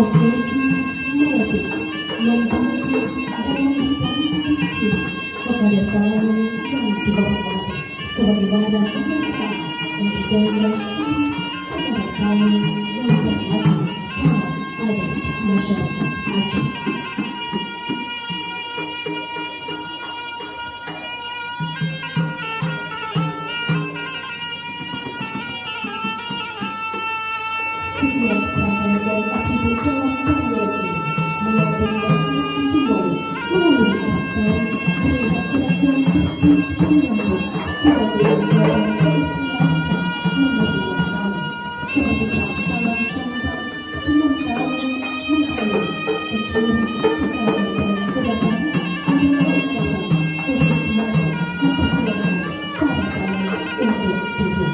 prosesi melatih membungkus dan memberikan isi kepada tamu yang dihormati sebagaimana biasa mengidentifikasi kepada tamu yang terjadi dalam adat masyarakat Aceh. Setiap rangkaian dan atribut dalam tarian ini mengandung makna simbolik melalui karakter terlihat kelakuan tertib dan lembut sebagai ungkapan keikhlasan menerima tamu seperti salam sapa dengan tamu menghayat berkirim kepada dan kedatangan adalah ungkapan kehormatan mempersilakan para tamu untuk duduk.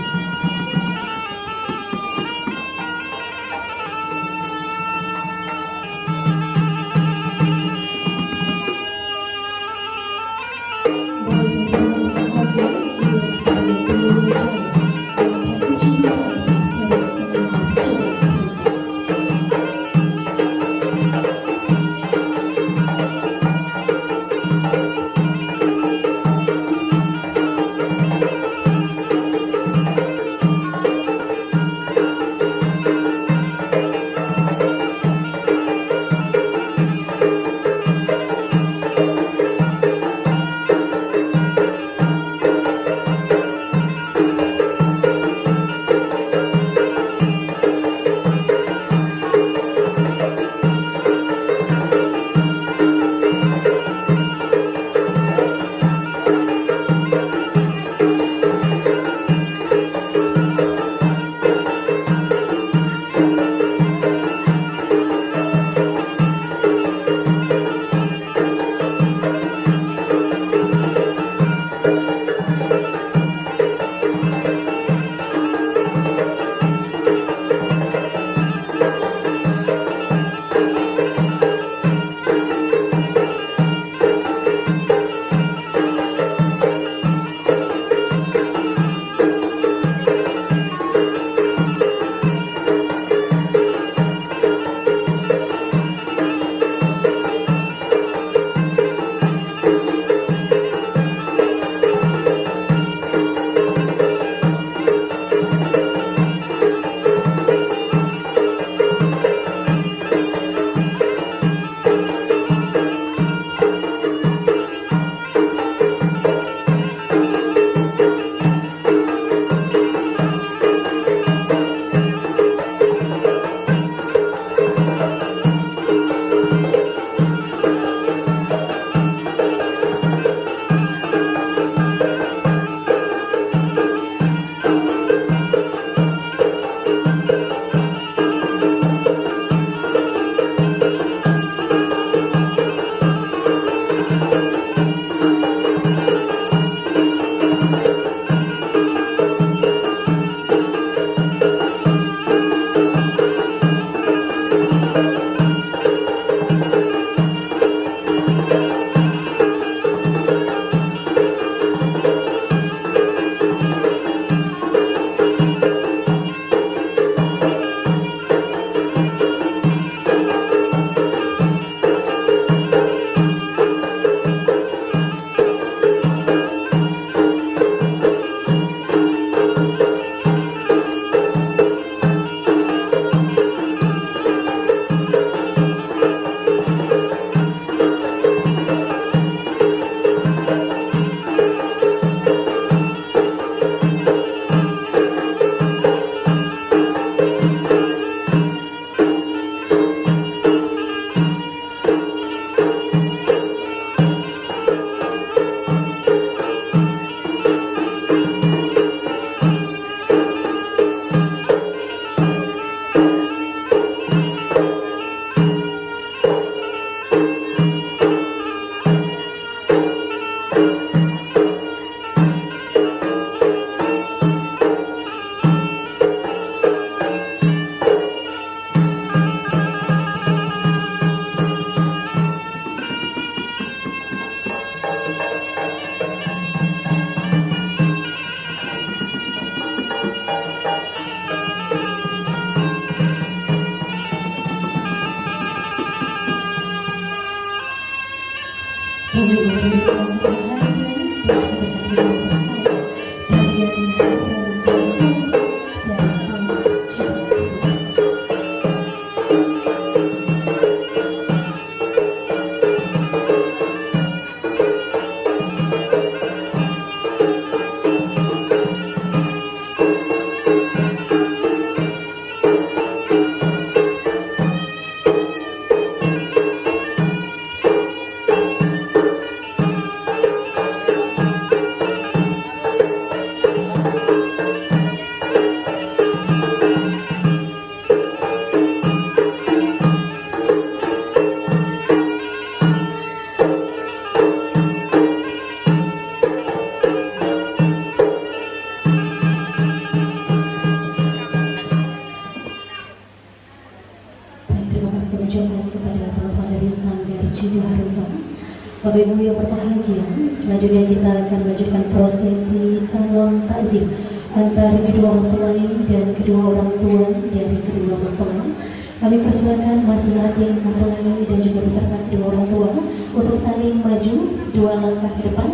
Bapak Ibu yang berbahagia, selanjutnya kita akan melanjutkan prosesi salam takzim antara kedua mempelai dan kedua orang tua dari kedua mempelai. Kami persilakan masing-masing mempelai dan juga beserta kedua orang tua untuk saling maju 2 langkah ke depan.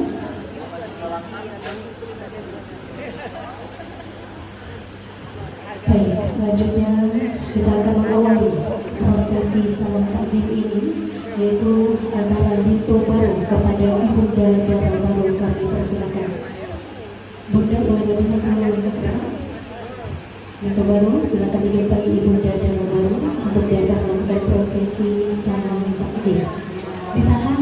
Baik, selanjutnya kita akan mengawali prosesi salam takzim ini, yaitu antara Lito Baru kepada Ibunda Dara Baru. Kami persilakan Bunda boleh maju satu langkah ke depan. Lito Baru silakan dijumpai Ibunda Dara Baru untuk dapat melakukan prosesi salam takzim. Ditahan